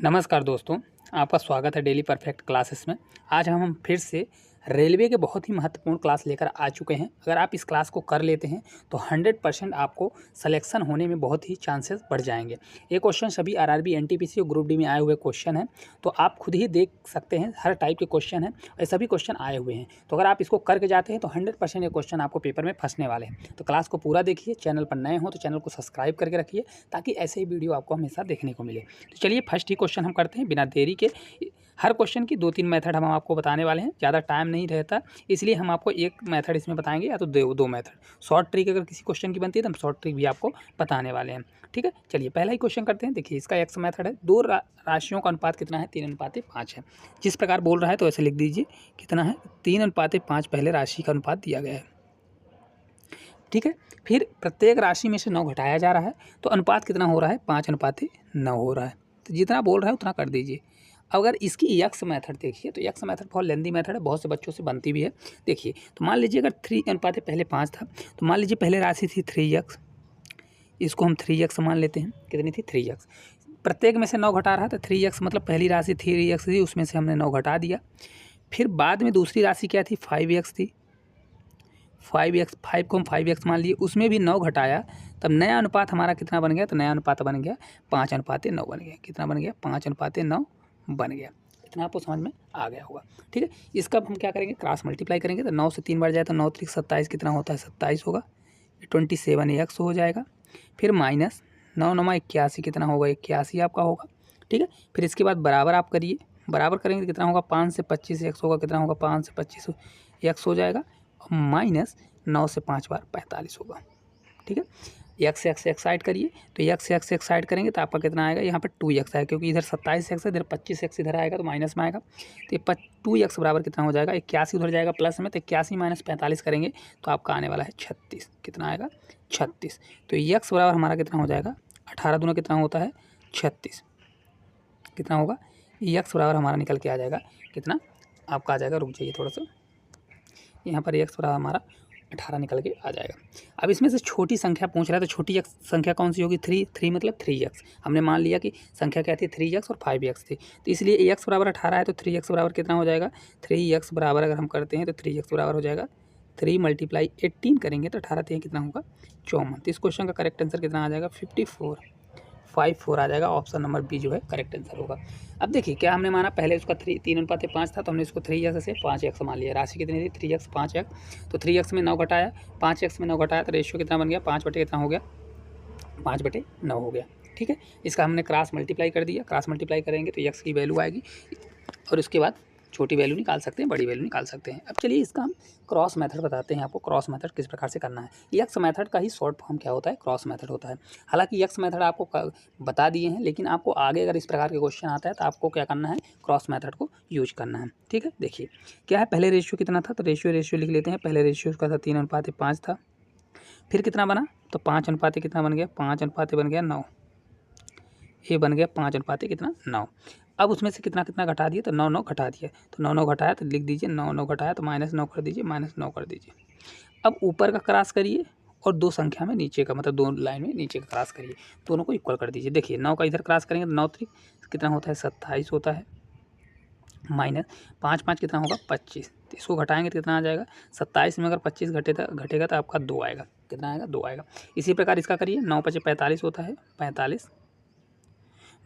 नमस्कार दोस्तों, आपका स्वागत है डेली परफेक्ट क्लासेस में। आज हम फिर से रेलवे के बहुत ही महत्वपूर्ण क्लास लेकर आ चुके हैं। अगर आप इस क्लास को कर लेते हैं तो 100% आपको सिलेक्शन होने में बहुत ही चांसेस बढ़ जाएंगे। ये क्वेश्चन सभी आरआरबी, एनटीपीसी और ग्रुप डी में आए हुए क्वेश्चन हैं, तो आप खुद ही देख सकते हैं हर टाइप के क्वेश्चन हैं और सभी क्वेश्चन आए हुए हैं। तो अगर आप इसको करके जाते हैं तो 100% ये क्वेश्चन आपको पेपर में फंसने वाले हैं। तो क्लास को पूरा देखिए। चैनल पर नए हो तो चैनल को सब्सक्राइब करके रखिए ताकि ऐसे ही वीडियो आपको हमेशा देखने को मिले। तो चलिए फर्स्ट ही क्वेश्चन हम करते हैं बिना देरी के। हर क्वेश्चन की 2-3 मेथड हम आपको बताने वाले हैं। ज़्यादा टाइम नहीं रहता, इसलिए हम आपको एक मेथड इसमें बताएंगे या तो दो मेथड। शॉर्ट ट्रिक अगर किसी क्वेश्चन की बनती है तो हम शॉर्ट ट्रिक भी आपको बताने वाले हैं। ठीक है, चलिए पहला ही क्वेश्चन करते हैं। देखिए इसका एक्स मेथड है। दो राशियों का अनुपात कितना है? 3:5 है। जिस प्रकार बोल रहा है तो ऐसे लिख दीजिए कितना है? 3:5 पहले राशि का अनुपात दिया गया है। ठीक है, फिर प्रत्येक राशि में से 9 घटाया जा रहा है तो अनुपात कितना हो रहा है? 5:9 हो रहा है। तो जितना बोल रहा है उतना कर दीजिए। अगर इसकी यक्स मेथड देखिए तो यक्स मेथड बहुत लेंदी मेथड है, बहुत से बच्चों से बनती भी है। देखिए तो मान लीजिए अगर 3 पहले 5 था तो मान लीजिए पहले राशि थी 3x, इसको हम 3x मान लेते हैं। कितनी थी? 3x। प्रत्येक में से 9 घटा रहा था। 3x मतलब पहली राशि 3x थी, उसमें से हमने 9 घटा दिया। फिर बाद में दूसरी राशि क्या थी? 5x थी। 5 को हम 5x मान लिए, उसमें भी 9 घटाया, तब नया अनुपात हमारा कितना बन गया? तो नया अनुपात बन गया 5:9 बन गया। कितना बन गया? 5:9 बन गया। इतना आपको समझ में आ गया होगा। ठीक है, इसका हम क्या करेंगे? क्रॉस मल्टीप्लाई करेंगे तो 9 से 3 बार जाए तो 9 3 27 कितना होता है? 27 होगा। 27x हो जाएगा। फिर माइनस 9 9 81 कितना होगा? 81 आपका होगा। ठीक है, फिर इसके बाद बराबर आप करिए। बराबर करेंगे तो कितना होगा? 5 से 25 x होगा। कितना होगा? 5 से 25 x हो जाएगा। माइनस 9 से 5 बार 45 होगा। ठीक है, एक्स साइड करिए तो एक्स साइड करेंगे तो आपका कितना आएगा? यहाँ पर 2x आएगा, क्योंकि इधर 27x है, इधर 25x इधर आएगा तो माइनस में आएगा। तो ये 2x बराबर कितना हो जाएगा? 81 उधर जाएगा प्लस में, तो 81 माइनस 45 करेंगे तो आपका आने वाला है 36। कितना आएगा? 36। तो x बराबर हमारा कितना हो जाएगा? 18 दूना कितना होता है? 36। कितना होगा? x बराबर हमारा निकल के आ जाएगा कितना? आपका आ जाएगा, रुक जाइए थोड़ा सा, यहाँ पर x बराबर हमारा 18 निकल के आ जाएगा। अब इसमें से छोटी संख्या पूछ रहा है तो छोटी संख्या कौन सी होगी? 3 मतलब 3x। हमने मान लिया कि संख्या क्या थी? 3x और 5x थी, तो इसलिए x बराबर 18 है तो 3x बराबर कितना हो जाएगा? 3x बराबर अगर हम करते हैं तो 3x बराबर हो जाएगा 3 × 18 करेंगे तो 18 3 कितना होगा? 54। तो इस क्वेश्चन का करेक्ट आंसर कितना आ जाएगा? 54 आ जाएगा। ऑप्शन नंबर बी जो है करेक्ट आंसर होगा। अब देखिए क्या हमने माना? पहले उसका 3:5 था तो हमने इसको 3x से 5x मान लिया। राशि कितनी थी? 3x 5x, तो 3x में 9 घटाया, 5x में 9 घटाया तो रेशियो कितना बन गया? 5 बटे कितना हो गया? 5/9 हो गया। ठीक है, इसका हमने क्रॉस मल्टीप्लाई कर दिया। क्रॉस मल्टीप्लाई करेंगे तो x की वैल्यू आएगी और उसके बाद छोटी वैल्यू निकाल सकते हैं, बड़ी वैल्यू निकाल सकते हैं। अब चलिए इसका हम क्रॉस मेथड बताते हैं आपको। क्रॉस मेथड किस प्रकार से करना है। यक्स मेथड का ही शॉर्ट फॉर्म क्या होता है? क्रॉस मेथड होता है। हालांकि यक्स मेथड आपको बता दिए हैं, लेकिन आपको आगे अगर इस प्रकार के क्वेश्चन आता है तो आपको क्या करना है? क्रॉस मेथड को यूज करना है। ठीक है, देखिए क्या है? पहले रेशियो कितना था? तो रेशियो लिख लेते हैं। पहले रेशियो का था 3:5 था। फिर कितना बना? तो 5 कितना बन गया? 5 बन गया 9। ये बन गया 5 कितना? 9। अब उसमें से कितना कितना घटा दिए? तो 9 9 घटा दिया, तो 9 9 घटाया तो लिख दीजिए 9 9 घटाया तो -9 कर दीजिए, -9 कर दीजिए। अब ऊपर का क्रॉस करिए और दो संख्या में नीचे का, मतलब दो लाइन में नीचे का क्रॉस करिए, दोनों को इक्वल कर दीजिए। देखिए 9 का इधर क्रॉस करेंगे तो 9 3 कितना होता है? 27 होता है। माइनस 5 5 कितना होगा? 25। तो इसको घटाएंगे तो कितना आ जाएगा? 27 में अगर 25 घटेगा तो आपका 2 आएगा। कितना आएगा? 2 आएगा। इसी प्रकार इसका करिए। 9 5 45 होता है, 45।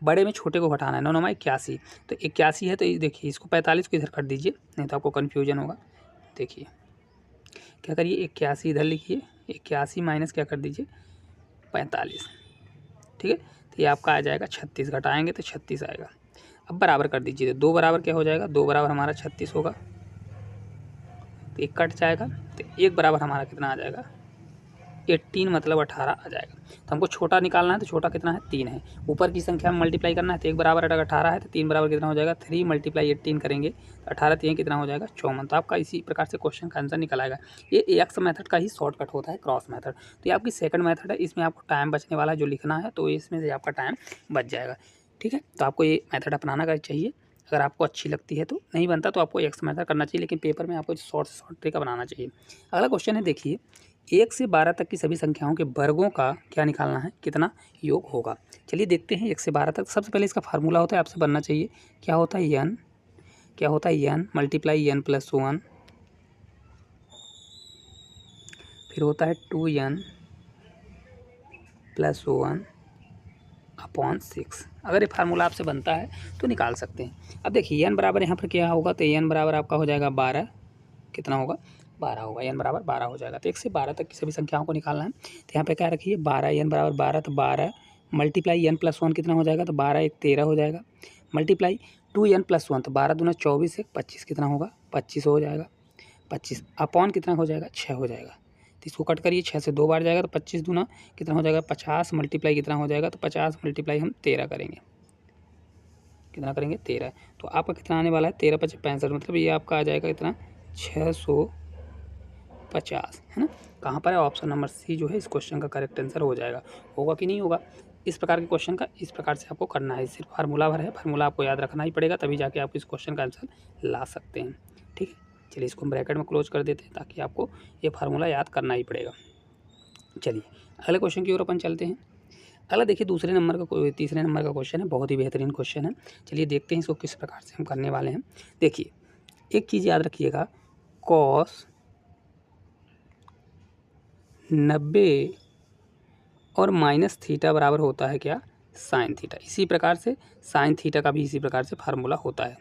बड़े में छोटे को घटाना है। 9 9 81, तो 81 है तो देखिए इसको 45 को इधर कर दीजिए, नहीं तो आपको कन्फ्यूजन होगा। देखिए क्या करिए? 81 इधर लिखिए, 81 माइनस क्या कर दीजिए? 45। ठीक है, तो ये आपका आ जाएगा 36। घटाएंगे तो 36 आएगा। अब बराबर कर दीजिए, तो 2 बराबर क्या हो जाएगा? 2 बराबर हमारा 36 होगा, तो 1 कट जाएगा, तो 1 बराबर हमारा कितना आ जाएगा? 18 मतलब 18 आ जाएगा। तो हमको छोटा निकालना है, तो छोटा कितना है? 3 है। ऊपर की संख्या में मल्टीप्लाई करना है तो 1 बराबर अगर 18 है तो 3 बराबर कितना हो जाएगा? 3 × 18 करेंगे तो 18 3 कितना हो जाएगा? 54। तो आपका इसी प्रकार से क्वेश्चन का आंसर निकल आएगा। ये एक्स मेथड का ही शॉर्टकट होता है, क्रॉस मेथड। तो ये आपकी सेकंड मेथड है, इसमें आपको टाइम बचने वाला है, जो लिखना है तो इसमें से आपका टाइम बच जाएगा। ठीक है, तो आपको ये मेथड अपनाना चाहिए। अगर आपको अच्छी लगती है तो, नहीं बनता तो आपको एक्स मेथड करना चाहिए, लेकिन पेपर में आपको शॉर्ट ट्रिक बनाना चाहिए। अगला क्वेश्चन है, देखिए 1 से 12 तक की सभी संख्याओं के वर्गों का क्या निकालना है, कितना योग होगा। चलिए देखते हैं 1 से 12 तक। सबसे पहले इसका फार्मूला होता है, आपसे बनना चाहिए, क्या होता है n, क्या होता है n मल्टीप्लाई n प्लस 1, फिर होता है 2n प्लस 1 अपॉन 6। अगर ये फार्मूला आपसे बनता है तो निकाल सकते हैं। अब देखिए n बराबर यहाँ पर क्या होगा, तो n बराबर आपका हो जाएगा 12, कितना होगा 12 होगा, n बराबर 12 हो जाएगा। तो 1 से 12 तक की सभी संख्याओं को निकालना है। तो यहाँ पे क्या रखिए 12, n बराबर 12, तो 12 मल्टीप्लाई n प्लस 1 कितना हो जाएगा, तो 12 एक 13 हो जाएगा, मल्टीप्लाई 2n प्लस 1, तो 12 दूना 24 एक 25, कितना होगा 25 हो जाएगा, 25 अपॉन कितना हो जाएगा 6 हो जाएगा। तो इसको कट करिए, 6 से 2 बार जाएगा, तो 25 दूना कितना हो जाएगा 50, मल्टीप्लाई कितना हो जाएगा, तो 50 मल्टीप्लाई हम 13 करेंगे, कितना करेंगे 13। तो आपका कितना आने वाला है 13 × 5 = 65, मतलब ये आपका आ जाएगा कितना 650, है ना। कहाँ पर है, ऑप्शन नंबर सी जो है इस क्वेश्चन का करेक्ट आंसर हो जाएगा। होगा कि नहीं होगा। इस प्रकार के क्वेश्चन का इस प्रकार से आपको करना है, सिर्फ फार्मूला भर है, फार्मूला आपको याद रखना ही पड़ेगा, तभी जाके आप इस क्वेश्चन का आंसर ला सकते हैं। ठीक है, चलिए इसको हम ब्रैकेट में क्लोज कर देते हैं, ताकि आपको ये फार्मूला याद करना ही पड़ेगा। चलिए अगले क्वेश्चन की ओर अपन चलते हैं। अगला देखिए तीसरे नंबर का क्वेश्चन है, बहुत ही बेहतरीन क्वेश्चन है। चलिए देखते हैं इसको किस प्रकार से हम करने वाले हैं। देखिए एक चीज़ याद रखिएगा, कॉस 90 और माइनस थीटा बराबर होता है क्या, साइन थीटा। इसी प्रकार से साइन थीटा का भी इसी प्रकार से फार्मूला होता है।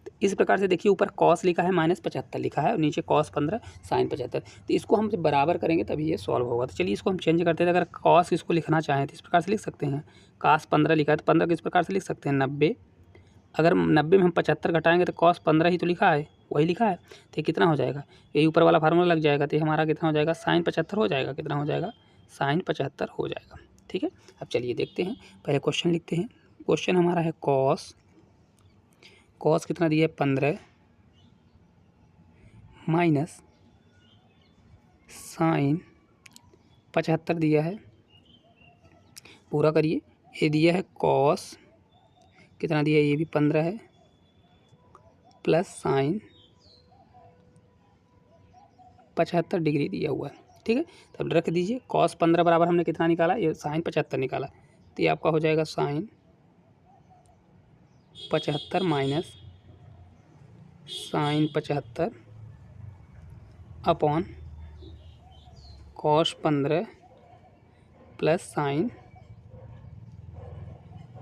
तो इस प्रकार से देखिए, ऊपर कॉस लिखा है -75 लिखा है, और नीचे cos 15 साइन 75। तो इसको हम जब बराबर करेंगे तभी ये सॉल्व होगा। तो चलिए इसको हम चेंज करते हैं। अगर कॉस इसको लिखना चाहें तो इस प्रकार से लिख सकते हैं, cos 15 लिखा है तो 15 किस प्रकार से लिख सकते हैं 90। अगर 90 में हम 75 घटाएंगे तो cos 15 ही तो लिखा है, वही लिखा है। तो ये कितना हो जाएगा, यही ऊपर वाला फार्मूला लग जाएगा, तो ये हमारा कितना हो जाएगा साइन 75 हो जाएगा, कितना हो जाएगा साइन 75 हो जाएगा। ठीक है, अब चलिए देखते हैं, पहले क्वेश्चन लिखते हैं। क्वेश्चन हमारा है कॉस कितना दिया है 15 माइनस साइन 75 दिया है, पूरा करिए। ये दिया है कॉस कितना दिया है, ये भी 15 है, प्लस साइन 75 डिग्री दिया हुआ है। ठीक है, तब रख दीजिए। cos 15 बराबर हमने कितना निकाला, ये साइन 75 निकाला, तो ये आपका हो जाएगा sine 75 minus sine 75 upon cos 15 plus sine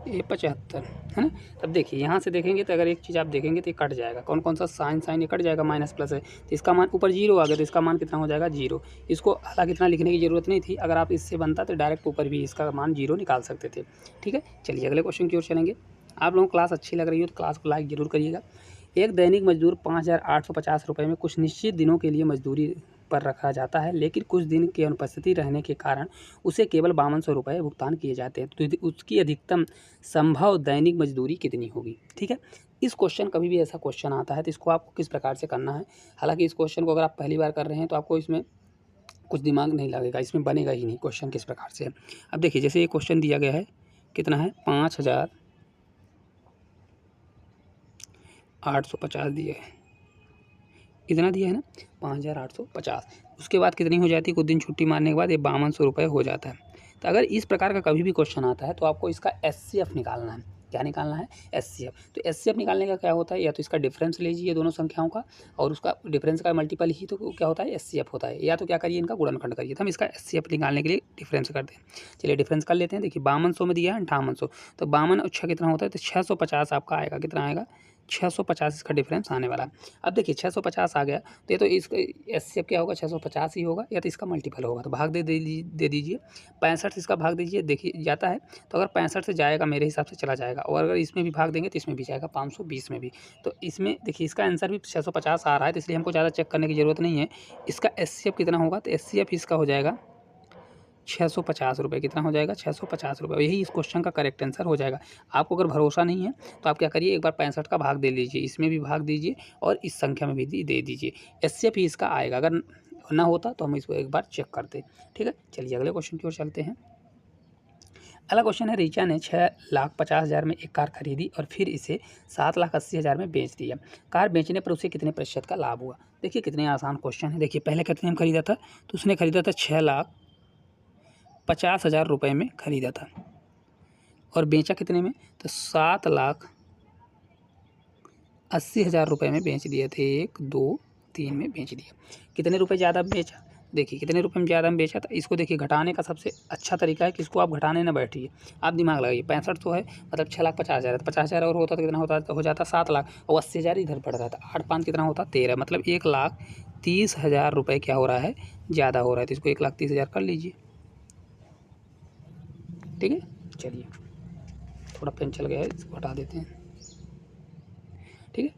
75, है ना। तब देखिए यहाँ से देखेंगे तो अगर एक चीज़ आप देखेंगे तो ये कट जाएगा, कौन कौन सा साइन ये कट जाएगा, माइनस प्लस है, तो इसका मान ऊपर 0 आ गया, तो इसका मान कितना हो जाएगा 0। इसको हालांकि इतना लिखने की ज़रूरत नहीं थी, अगर आप इससे बनता तो डायरेक्ट ऊपर भी इसका मान 0 निकाल सकते थे। ठीक है, चलिए अगले क्वेश्चन की ओर चलेंगे। आप लोगों को क्लास अच्छी लग रही हो तो क्लास को लाइक जरूर करिएगा। एक दैनिक मजदूर 5850 रुपये में कुछ निश्चित दिनों के लिए मजदूरी पर रखा जाता है, लेकिन कुछ दिन की अनुपस्थिति रहने के कारण उसे केवल 5200 रुपये भुगतान किए जाते हैं। तो उसकी अधिकतम संभव दैनिक मजदूरी कितनी होगी। ठीक है, इस क्वेश्चन कभी भी ऐसा क्वेश्चन आता है तो इसको आपको किस प्रकार से करना है। हालांकि इस क्वेश्चन को अगर आप पहली बार कर रहे हैं तो आपको इसमें कुछ दिमाग नहीं लगेगा, इसमें बनेगा ही नहीं क्वेश्चन किस प्रकार से। अब देखिए जैसे ये क्वेश्चन दिया गया है, कितना है 5850 दिया है, इतना दिया है ना 5850। उसके बाद कितनी हो जाती है, कुछ दिन छुट्टी मारने के बाद ये 5200 रुपये हो जाता है। तो अगर इस प्रकार का कभी भी क्वेश्चन आता है तो आपको इसका SCF निकालना है। क्या निकालना है, SCF। तो SCF निकालने का क्या होता है, या तो इसका डिफरेंस लीजिए दोनों संख्याओं का, और उसका डिफरेंस का मल्टीपल ही तो क्या होता है SCF होता है, या तो क्या करिए इनका गुणनखंड करिए। तो हम इसका SCF निकालने के लिए डिफरेंस करते हैं। चलिए डिफरेंस कर लेते हैं। देखिए 5200 में दिया है 5800, तो 52 और 6 कितना होता है, तो 650 आपका आएगा, कितना आएगा 650 इसका डिफरेंस आने वाला। अब देखिए 650 आ गया, तो ये तो इसका SCF क्या होगा 650 ही होगा, या तो इसका मल्टीपल होगा, तो भाग दे दीजिए 65 इसका भाग दीजिए। देखिए जाता है, तो अगर 65 से जाएगा मेरे हिसाब से चला जाएगा, और अगर इसमें भी भाग देंगे तो इसमें भी जाएगा 520 में भी। तो इसमें देखिए इसका आंसर भी 650 आ रहा है, तो इसलिए हमको ज़्यादा चेक करने की ज़रूरत नहीं है। इसका SCF कितना होगा, तो SCF इसका हो जाएगा 650 रुपये। कितना हो जाएगा 650 रुपये। यही इस क्वेश्चन का करेक्ट आंसर हो जाएगा। आपको अगर भरोसा नहीं है तो आप क्या करिए, एक बार 65 का भाग दे लीजिए, इसमें भी भाग दीजिए और इस संख्या में भी दे दीजिए, SCF ही इसका आएगा। अगर ना होता तो हम इसको एक बार चेक करते। ठीक है, चलिए अगले क्वेश्चन की ओर चलते हैं। अगला क्वेश्चन है, रीचा ने 6,50,000 में एक कार खरीदी और फिर इसे 7,80,000 में बेच दिया। कार बेचने पर उसे कितने प्रतिशत का लाभ हुआ। देखिए कितने आसान क्वेश्चन है। देखिए पहले कितने में खरीदा था, तो उसने खरीदा था 6,50,000 रुपये में खरीदा था और बेचा कितने में, तो 7,80,000 रुपये में बेच दिए थे। 1 2 3 में बेच दिया। कितने रुपए ज़्यादा बेचा, देखिए कितने रुपए में ज़्यादा में बेचा था। इसको देखिए घटाने का सबसे अच्छा तरीका है कि इसको आप घटाने ना बैठिए, आप दिमाग लगाइए। 65 है मतलब 6,50,000 है, तो 50,000 और होता तो कितना होता, हो जाता 7 लाख, और 80,000 इधर पड़ रहा था। 8 5 कितना होता 13, मतलब 1,30,000 रुपये क्या हो रहा है, ज़्यादा हो रहा है। तो इसको 1,30,000 कर लीजिए। ठीक है, चलिए थोड़ा पेन चल गया है, इसको हटा देते हैं। ठीक है,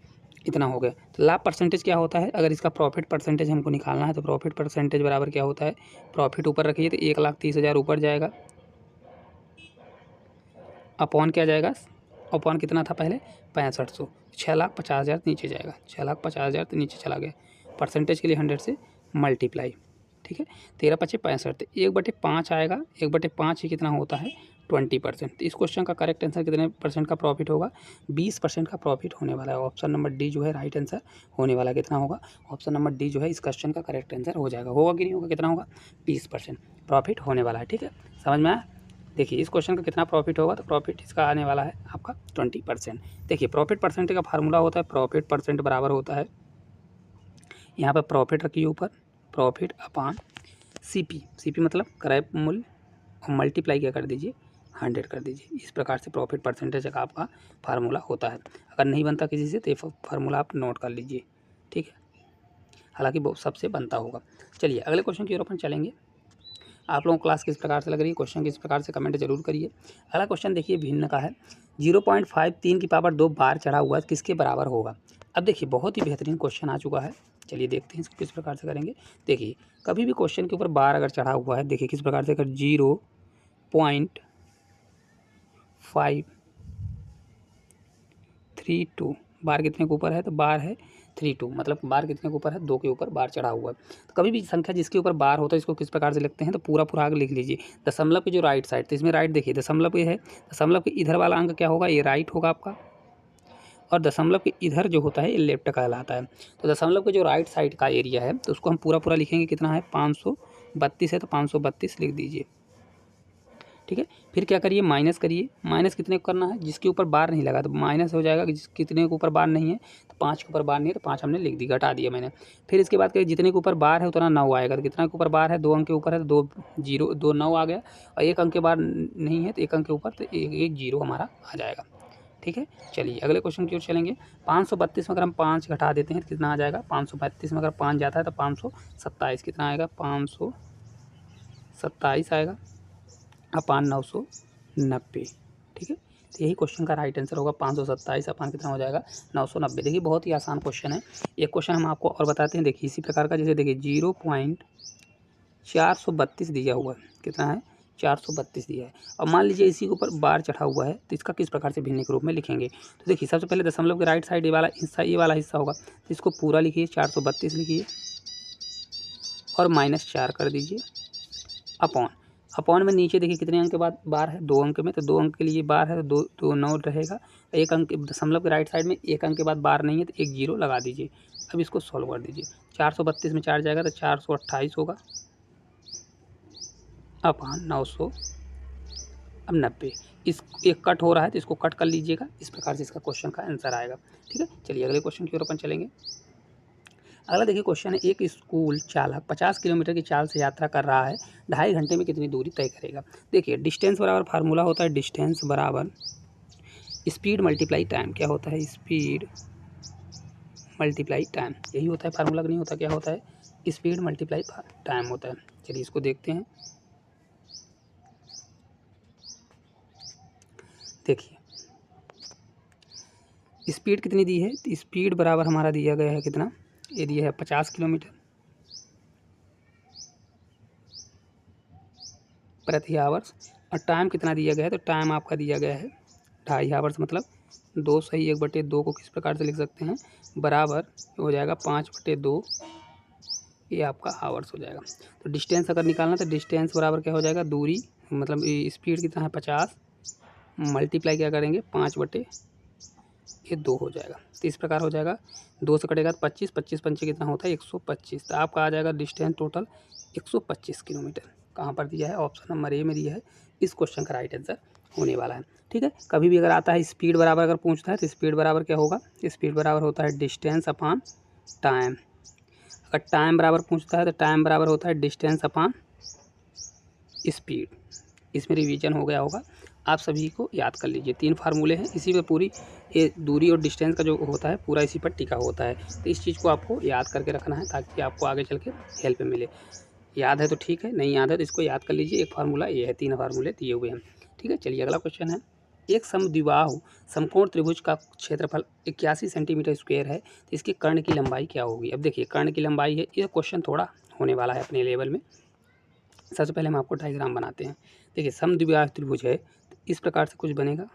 इतना हो गया। तो लाभ परसेंटेज क्या होता है, अगर इसका प्रॉफिट परसेंटेज हमको निकालना है तो प्रॉफिट परसेंटेज बराबर क्या होता है, प्रॉफिट ऊपर रखिए तो 1,30,000 ऊपर जाएगा, अपॉन क्या जाएगा, अपॉन कितना था पहले 6500, 6,50,000 नीचे जाएगा, 6,50,000 तो नीचे चला गया। परसेंटेज के लिए 100 से मल्टीप्लाई। ठीक है, 13 पचे 65, तो 1/5 आएगा। 1/5 ही कितना होता है 20%। तो इस क्वेश्चन का करेक्ट आंसर कितने परसेंट का प्रॉफिट होगा, 20% का प्रॉफिट होने वाला है। ऑप्शन नंबर डी जो है राइट आंसर होने वाला। कितना होगा, ऑप्शन नंबर डी जो है इस क्वेश्चन का करेक्ट आंसर हो जाएगा। होगा कि नहीं होगा, कितना होगा 20% प्रॉफिट होने वाला है। ठीक है, समझ में आया। देखिए इस क्वेश्चन का कितना प्रॉफिट होगा, तो प्रॉफिट इसका आने वाला है आपका 20%। देखिए प्रॉफिट परसेंटेज का फार्मूला होता है, प्रॉफिट परसेंट बराबर होता है, यहाँ पर प्रॉफिट रखिए ऊपर, प्रॉफिट अपान सीपी, सीपी मतलब क्रय मूल्य, और मल्टीप्लाई क्या कर दीजिए 100 कर दीजिए। इस प्रकार से प्रॉफिट परसेंटेज का आपका फार्मूला होता है। अगर नहीं बनता किसी से तो ये फार्मूला आप नोट कर लीजिए। ठीक है, हालांकि वो सबसे बनता होगा। चलिए अगले क्वेश्चन की ओर अपन चलेंगे। आप लोगों को क्लास किस प्रकार से लग रही है, क्वेश्चन किस प्रकार से कमेंट जरूर करिए। अगला क्वेश्चन देखिए भिन्न का है, 0.53 की पावर 2 बार चढ़ा हुआ है, किसके बराबर होगा। अब देखिए बहुत ही बेहतरीन क्वेश्चन आ चुका है। चलिए देखते हैं इसको किस प्रकार से करेंगे। देखिए कभी भी क्वेश्चन के ऊपर बार अगर चढ़ा हुआ है, देखिए किस प्रकार से, अगर 0.532 बार कितने के ऊपर है, तो बार है 32, मतलब बार कितने के ऊपर है 2 के ऊपर बार चढ़ा हुआ है। तो कभी भी संख्या जिसके ऊपर बार होता है इसको किस प्रकार से लिखते हैं, तो पूरा पूरा आगे लिख लीजिए। दशमलव की जो राइट साइड, तो इसमें राइट देखिए दशमलव ये है, दशमलव के इधर वाला अंक क्या होगा, ये राइट होगा आपका, और दशमलव के इधर जो होता है ये लेफ्ट कहलाता है। तो दशमलव के जो राइट साइड का एरिया है तो उसको हम पूरा पूरा लिखेंगे, कितना है 532 है, तो 532 लिख दीजिए। ठीक है, फिर क्या करिए माइनस करिए, माइनस कितने को करना है, जिसके ऊपर बार नहीं लगा तो माइनस हो जाएगा, जिस कितने के ऊपर बार नहीं है, तो 5 के ऊपर बार नहीं है तो 5 हमने लिख दी, घटा दिया मैंने। फिर इसके बाद जितने के ऊपर बार है उतना 9 आएगा, तो कितना के ऊपर बार है 2 अंक के ऊपर है तो 2 9 आ गया, और 1 अंक के बार नहीं है तो 1 अंक के ऊपर तो 1 0 हमारा आ जाएगा। ठीक है, चलिए अगले क्वेश्चन की ओर चलेंगे। 532 में अगर हम 5 घटा देते हैं तो कितना आ जाएगा, 532 में अगर 5 जाता है तो 527, कितना आएगा 527 आएगा, अपान 990। ठीक है, तो यही क्वेश्चन का राइट आंसर होगा, 527 अपान कितना हो जाएगा 990। देखिए बहुत ही आसान क्वेश्चन है। एक क्वेश्चन हम आपको और बताते हैं, देखिए इसी प्रकार का, जैसे देखिए 0.432 दिया हुआ है, कितना है 432 दिया है, और मान लीजिए इसी के ऊपर बार चढ़ा हुआ है, तो इसका किस प्रकार से भिन्न के रूप में लिखेंगे। तो देखिए सबसे पहले दशमलव के राइट साइड ये वाला हिस्सा होगा, तो इसको पूरा लिखिए 432 लिखिए और -4 कर दीजिए, अपॉन में नीचे देखिए कितने अंक के बाद बार है 2 अंक में, तो 2 अंक के लिए बार है तो 2 9 रहेगा। 1 अंक दशमलव के राइट साइड में 1 अंक के बाद बार नहीं है तो 1 0 लगा दीजिए। अब इसको सॉल्व कर दीजिए, 432 में 4 जाएगा तो 428 होगा, अपान 990। इस एक कट हो रहा है तो इसको कट कर लीजिएगा, इस प्रकार से इसका क्वेश्चन का आंसर आएगा। ठीक है, चलिए अगले क्वेश्चन की ओर अपन चलेंगे। अगला देखिए क्वेश्चन है, एक स्कूल चालक 50 किलोमीटर की चाल से यात्रा कर रहा है, 2.5 घंटे में कितनी दूरी तय करेगा। देखिए डिस्टेंस बराबर फार्मूला होता है, डिस्टेंस बराबर स्पीड मल्टीप्लाई टाइम। क्या होता है, स्पीड मल्टीप्लाई टाइम, यही होता है फार्मूला, नहीं होता क्या होता है, स्पीड मल्टीप्लाई टाइम होता है। चलिए इसको देखते हैं। देखिए स्पीड कितनी दी है, तो स्पीड बराबर हमारा दिया गया है कितना, ये दिया है 50 किलोमीटर प्रति आवर्स, और टाइम कितना दिया गया है, तो टाइम आपका दिया गया है 2.5 आवर्स, मतलब 2 सही 1/2 को किस प्रकार से लिख सकते हैं, बराबर हो जाएगा 5/2, ये आपका आवर्स हो जाएगा। तो डिस्टेंस अगर निकालना तो डिस्टेंस बराबर क्या हो जाएगा, दूरी मतलब स्पीड कितना है 50 मल्टीप्लाई क्या करेंगे 5/2 हो जाएगा। तो इस प्रकार हो जाएगा, 2 से कटेगा तो 25, 25 पंचे कितना होता है 125। तो आपका आ जाएगा डिस्टेंस टोटल 125 किलोमीटर। कहाँ पर दिया है, ऑप्शन नंबर ए में दिया है। इस क्वेश्चन का राइट आंसर होने वाला है। ठीक है, कभी भी अगर आता है स्पीड बराबर अगर पूछता है तो स्पीड बराबर क्या होगा, स्पीड बराबर होता है डिस्टेंस अपॉन टाइम। अगर टाइम बराबर पूछता है तो टाइम बराबर होता है डिस्टेंस अपॉन स्पीड। इसमें रिवीजन हो गया होगा, आप सभी को याद कर लीजिए। 3 फार्मूले हैं, इसी पे पूरी ये दूरी और डिस्टेंस का जो होता है पूरा इसी पर टिका होता है। तो इस चीज़ को आपको याद करके रखना है ताकि आपको आगे चल के हेल्प मिले। याद है तो ठीक है, नहीं याद है तो इसको याद कर लीजिए। एक फार्मूला ये है, 3 फार्मूले दिए हुए हैं। ठीक है, चलिए अगला क्वेश्चन है। एक समद्विबाहु समकोण त्रिभुज का क्षेत्रफल 81 सेंटीमीटर स्क्वायर है, तो इसके कर्ण की लंबाई क्या होगी। अब देखिए कर्ण की लंबाई है, ये क्वेश्चन थोड़ा होने वाला है अपने लेवल में। सबसे पहले हम आपको डायग्राम बनाते हैं। देखिए समद्विबाहु त्रिभुज है, तो इस प्रकार से कुछ बनेगा।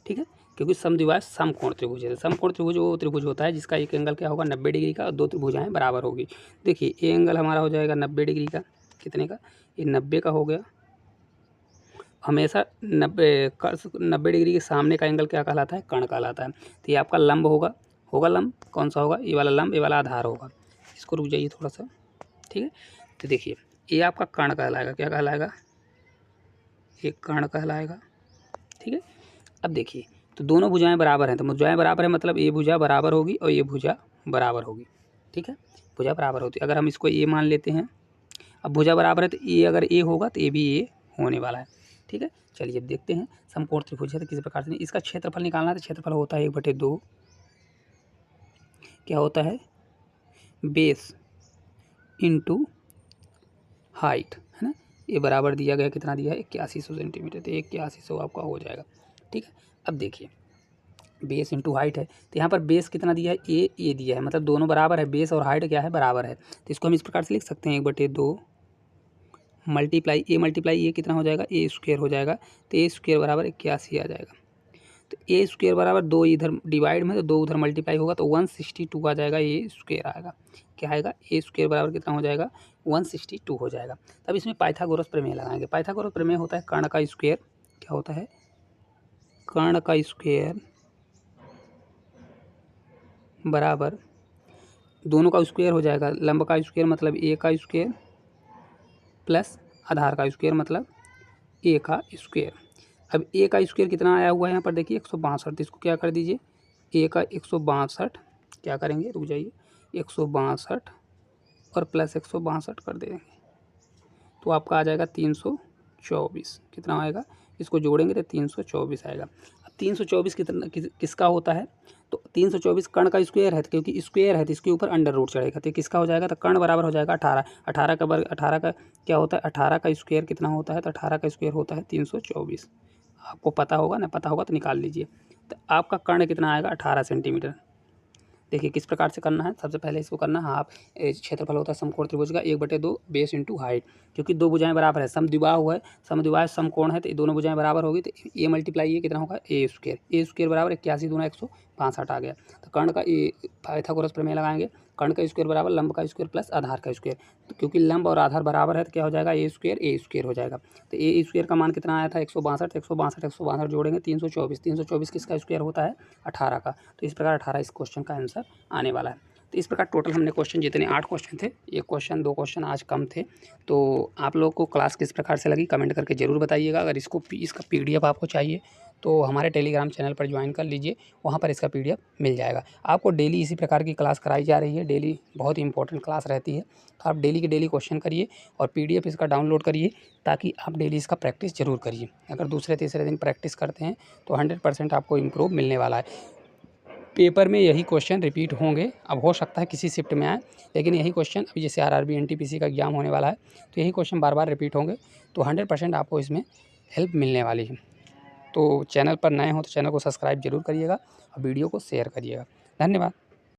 ठीक है, क्योंकि समद्विबाहु समकोण त्रिभुज है। समकोण त्रिभुज वो त्रिभुज होता है जिसका एक एंगल क्या होगा 90 डिग्री का और 2 त्रिभुजाएं बराबर होगी। देखिए ये एंगल हमारा हो जाएगा 90 डिग्री का, कितने का, ये 90 का हो गया। हमेशा 90 डिग्री के सामने का एंगल क्या कहलाता है, कर्ण कहलाता है। तो ये आपका लंब होगा लंब कौन सा होगा, ये वाला लंब, ये वाला आधार होगा। इसको रुक जाइए थोड़ा सा। ठीक है, तो देखिए ये आपका कर्ण कहलाएगा, क्या कहलाएगा, ये कर्ण कहलाएगा। ठीक है, अब देखिए तो दोनों भुजाएं बराबर हैं, तो भुजाएं बराबर है मतलब ये भुजा बराबर होगी और ये भुजा बराबर होगी। ठीक है, भुजा बराबर होती है। अगर हम इसको ए मान लेते हैं, अब भुजा बराबर है तो ये अगर ए होगा तो ये भी ए होने वाला है। ठीक है, चलिए अब देखते हैं समकोण त्रिभुज है तो किस प्रकार से इसका क्षेत्रफल निकालना है। तो क्षेत्रफल होता है 1/2, क्या होता है, बेस इंटू हाइट, है ना। ये बराबर दिया गया, कितना दिया है 8100 सेंटीमीटर, तो 8100 आपका हो जाएगा। ठीक है, अब देखिए बेस इंटू हाइट है, तो यहाँ पर बेस कितना दिया है, ए दिया है, मतलब दोनों बराबर है, बेस और हाइट क्या है बराबर है। तो इसको हम इस प्रकार से लिख सकते हैं 1/2 मल्टीप्लाई ये कितना हो जाएगा, ए स्क्वायर हो जाएगा। तो ए स्क्वायर बराबर 81 आ जाएगा। तो ए स्क्वायर बराबर 2 इधर डिवाइड में तो 2 उधर मल्टीप्लाई होगा तो 162 आ जाएगा, ए स्क्वायर आएगा। क्या आएगा, ए स्क्वायर बराबर कितना हो जाएगा 162 हो जाएगा। तब इसमें पाइथागोरस प्रमेय लगाएंगे। पाइथागोरस प्रमेय होता है कर्ण का स्क्वायर, क्या होता है, कर्ण का स्क्वायर बराबर दोनों का स्क्वायर हो जाएगा, लंब का स्क्वायर मतलब ए का स्क्वायर प्लस आधार का स्क्वायर मतलब ए का स्क्वायर। अब ए का स्क्वायर कितना आया हुआ है यहाँ पर देखिए 162, इसको क्या कर दीजिए, ए का 162 क्या करेंगे, रुक जाइए, 162 और प्लस 162 कर देंगे तो आपका आ जाएगा 324। कितना आएगा, इसको जोड़ेंगे तो 324 आएगा। अब 324 कितना किसका होता है, तो 324 कर्ण का स्क्वायर है, क्योंकि स्क्वायर है तो इसके ऊपर अंडर रूट चढ़ेगा, तो किसका हो जाएगा, तो कर्ण बराबर हो जाएगा 18। 18 का वर्ग, 18 का क्या होता है, 18 का स्क्वायर कितना होता है, तो 18 का स्क्वायर होता है 324। आपको पता होगा ना, पता होगा तो निकाल लीजिए। तो आपका कर्ण कितना आएगा 18 सेंटीमीटर। देखिए किस प्रकार से करना है, सबसे पहले इसको करना है, आप क्षेत्रफल होता है समकोण त्रिभुज का 1/2 बेस इंटू हाइट, क्योंकि दो भुजाएं बराबर है, समद्विबाहु है, समद्विबाहु समकोण है तो दोनों भुजाएं बराबर होगी तो ए मल्टीप्लाई ये कितना होगा ए स्क्वायर बराबर 81 दूना 165 आ गया। तो कर्ण का ये पाइथागोरस प्रमेय लगाएंगे, कर्ण का स्क्वायर बराबर लंब का स्क्वायर प्लस आधार का स्क्वायर, तो क्योंकि लंब और आधार बराबर है तो क्या हो जाएगा ए स्क्वायर हो जाएगा। तो ए स्क्वायर का मान कितना आया था 162 जोड़ेंगे 324 किसका स्क्वायर होता है 18 का। तो इस प्रकार 18 इस क्वेश्चन का आंसर आने वाला है। तो इस प्रकार टोटल हमने क्वेश्चन जितने 8 क्वेश्चन थे, एक क्वेश्चन 2 क्वेश्चन आज कम थे। तो आप लोग को क्लास किस प्रकार से लगी कमेंट करके ज़रूर बताइएगा। अगर इसका PDF आपको चाहिए तो हमारे टेलीग्राम चैनल पर ज्वाइन कर लीजिए, वहाँ पर इसका PDF मिल जाएगा। आपको डेली इसी प्रकार की क्लास कराई जा रही है, डेली बहुत ही इंपॉर्टेंट क्लास रहती है, तो आप डेली के डेली क्वेश्चन करिए और PDF इसका डाउनलोड करिए ताकि आप डेली इसका प्रैक्टिस ज़रूर करिए। अगर दूसरे तीसरे दिन प्रैक्टिस करते हैं तो 100% आपको इम्प्रूव मिलने वाला है। पेपर में यही क्वेश्चन रिपीट होंगे, अब हो सकता है किसी शिफ्ट में आए, लेकिन यही क्वेश्चन अभी जैसे RRB NTPC का एग्जाम होने वाला है तो यही क्वेश्चन बार बार रिपीट होंगे, तो 100% आपको इसमें हेल्प मिलने वाली है। तो चैनल पर नए हो तो चैनल को सब्सक्राइब जरूर करिएगा और वीडियो को शेयर करिएगा। धन्यवाद।